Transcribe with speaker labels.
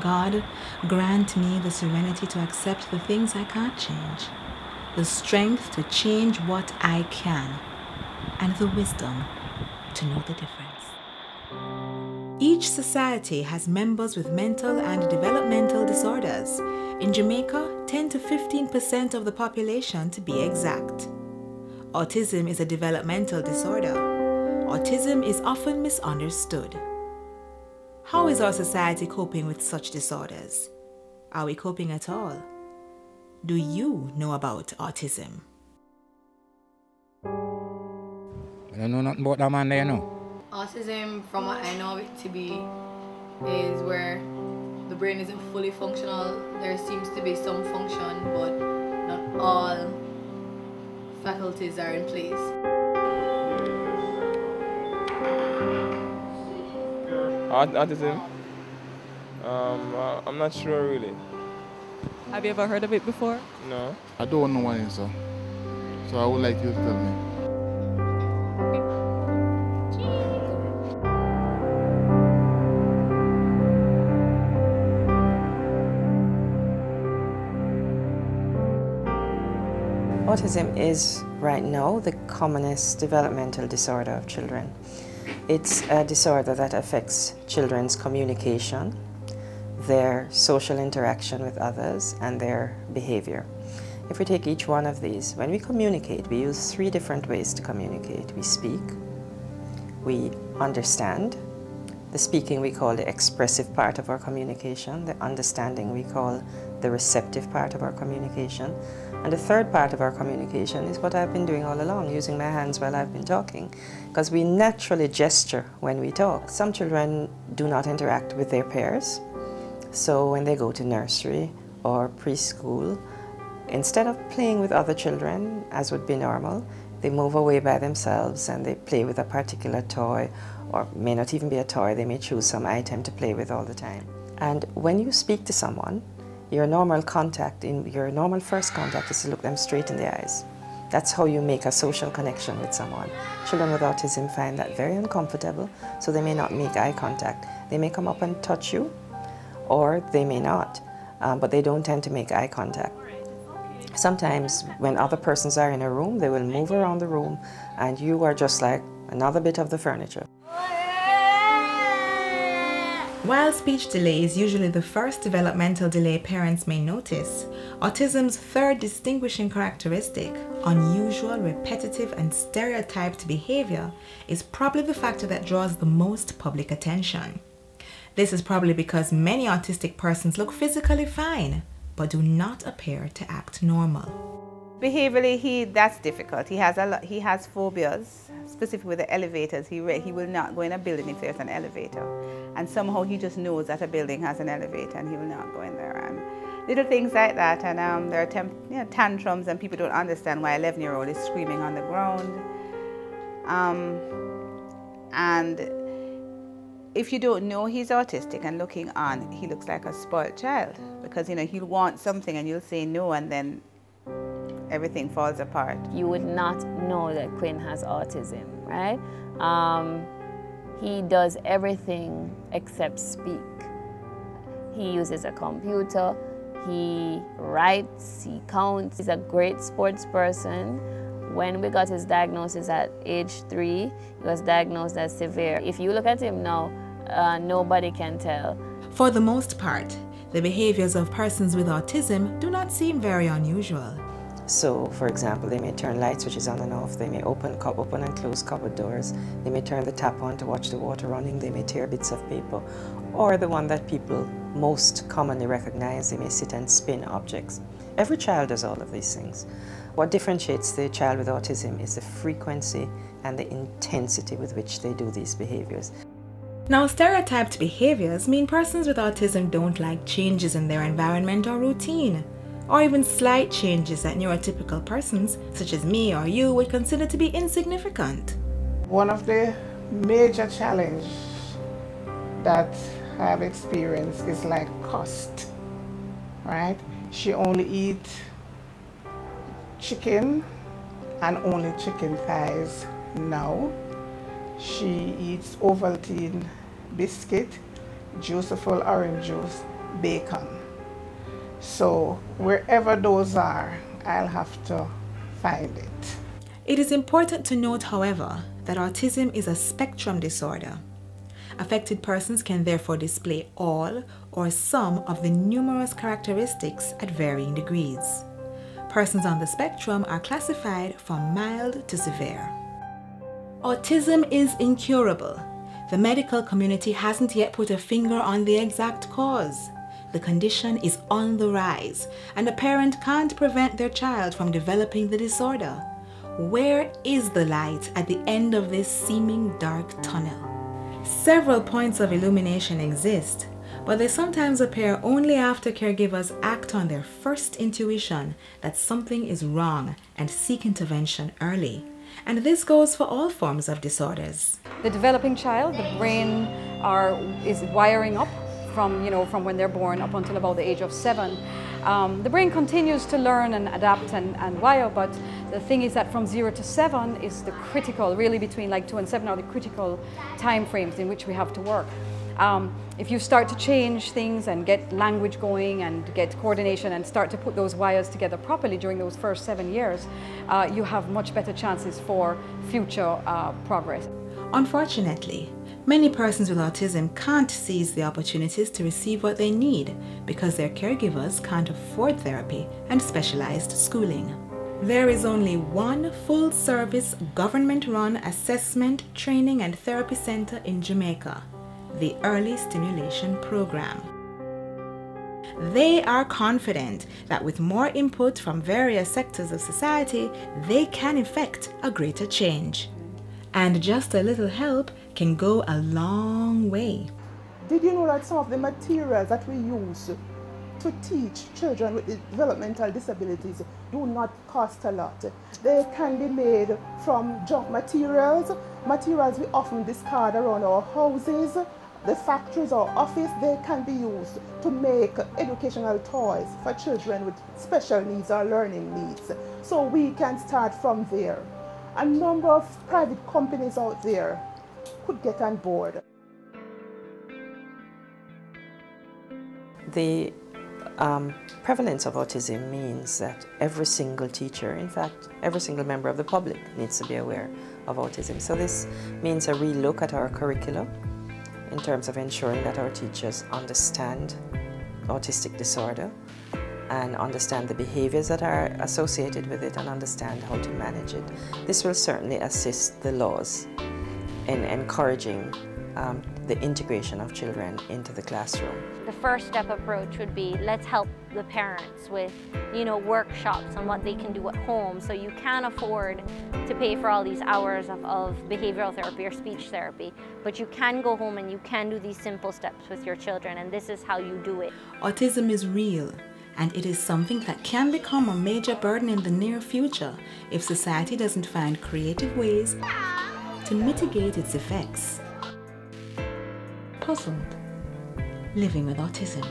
Speaker 1: God, grant me the serenity to accept the things I can't change, the strength to change what I can, and the wisdom to know the difference. Each society has members with mental and developmental disorders. In Jamaica, 10 to 15% of the population to be exact. Autism is a developmental disorder. Autism is often misunderstood. How is our society coping with such disorders? Are we coping at all? Do you know about autism?
Speaker 2: I don't know nothing about that man there, no.
Speaker 3: Autism, from what I know it to be, is where the brain isn't fully functional. There seems to be some function, but not all faculties are in place.
Speaker 4: Autism? I'm not sure really.
Speaker 5: Have you ever heard of it before?
Speaker 4: No.
Speaker 6: I don't know what it is, so I would like you to tell me.
Speaker 7: Autism is, right now, the commonest developmental disorder of children. It's a disorder that affects children's communication, their social interaction with others, and their behavior. If we take each one of these, when we communicate, we use 3 different ways to communicate. We speak, we understand. The speaking we call the expressive part of our communication. The understanding we call the receptive part of our communication. And the third part of our communication is what I've been doing all along, using my hands while I've been talking, because we naturally gesture when we talk. Some children do not interact with their peers, so when they go to nursery or preschool, instead of playing with other children, as would be normal, they move away by themselves and they play with a particular toy, or may not even be a toy, they may choose some item to play with all the time. And when you speak to someone, your normal first contact is to look them straight in the eyes. That's how you make a social connection with someone. Children with autism find that very uncomfortable, so they may not make eye contact. They may come up and touch you, or they may not, but they don't tend to make eye contact. Sometimes when other persons are in a room, they will move around the room, and you are just like another bit of the furniture.
Speaker 1: While speech delay is usually the first developmental delay parents may notice, autism's third distinguishing characteristic, unusual, repetitive, and stereotyped behavior, is probably the factor that draws the most public attention. This is probably because many autistic persons look physically fine, but do not appear to act normal.
Speaker 8: Behaviorally, that's difficult. He has phobias, specifically with the elevators. He will not go in a building if there's an elevator. And somehow he just knows that a building has an elevator and he will not go in there. And little things like that. And there are tantrums, and people don't understand why an 11-year-old is screaming on the ground. And if you don't know he's autistic and looking on, he looks like a spoiled child, because he'll want something and you'll say no, and then everything falls apart.
Speaker 9: You would not know that Quinn has autism, right? He does everything except speak. He uses a computer, he writes, he counts. He's a great sports person. When we got his diagnosis at age 3, he was diagnosed as severe. If you look at him now, nobody can tell.
Speaker 1: For the most part, the behaviors of persons with autism do not seem very unusual.
Speaker 7: So, for example, they may turn light switches on and off, they may open and close cupboard doors, they may turn the tap on to watch the water running, they may tear bits of paper, or the one that people most commonly recognize, they may sit and spin objects. Every child does all of these things. What differentiates the child with autism is the frequency and the intensity with which they do these behaviors.
Speaker 1: Now, stereotyped behaviors mean persons with autism don't like changes in their environment or routine, or even slight changes that neurotypical persons, such as me or you, would consider to be insignificant.
Speaker 10: One of the major challenges that I've experienced is like cost, right? She only eats chicken and only chicken thighs now. She eats Ovaltine biscuit, juiceful orange juice, bacon. So wherever those are, I'll have to find it.
Speaker 1: It is important to note, however, that autism is a spectrum disorder. Affected persons can therefore display all or some of the numerous characteristics at varying degrees. Persons on the spectrum are classified from mild to severe. Autism is incurable. The medical community hasn't yet put a finger on the exact cause. The condition is on the rise, and a parent can't prevent their child from developing the disorder. Where is the light at the end of this seeming dark tunnel? Several points of illumination exist, but they sometimes appear only after caregivers act on their first intuition that something is wrong and seek intervention early. And this goes for all forms of disorders.
Speaker 11: The developing child, the brain is wiring up from when they're born up until about the age of 7. The brain continues to learn and adapt and wire, but the thing is that from 0 to 7 is the critical, really between like 2 and 7 are the critical time frames in which we have to work. If you start to change things and get language going and get coordination and start to put those wires together properly during those first 7 years, you have much better chances for future progress.
Speaker 1: Unfortunately, many persons with autism can't seize the opportunities to receive what they need because their caregivers can't afford therapy and specialized schooling. There is only one full-service, government-run assessment, training and therapy center in Jamaica, the Early Stimulation Program. They are confident that with more input from various sectors of society, they can effect a greater change. And just a little help can go a long way.
Speaker 10: Did you know that some of the materials that we use to teach children with developmental disabilities do not cost a lot? They can be made from junk materials, materials we often discard around our houses, the factories or office. They can be used to make educational toys for children with special needs or learning needs. So we can start from there. A number of private companies out there could get on board.
Speaker 7: The prevalence of autism means that every single teacher, in fact, every single member of the public needs to be aware of autism. So this means a relook at our curriculum in terms of ensuring that our teachers understand autistic disorder and understand the behaviors that are associated with it and understand how to manage it. This will certainly assist the laws in encouraging the integration of children into the classroom.
Speaker 12: The first step approach would be, let's help the parents with, workshops on what they can do at home, so you can afford to pay for all these hours of behavioral therapy or speech therapy, but you can go home and you can do these simple steps with your children, and this is how you do it.
Speaker 1: Autism is real, and it is something that can become a major burden in the near future if society doesn't find creative ways to mitigate its effects. Puzzled, living with autism.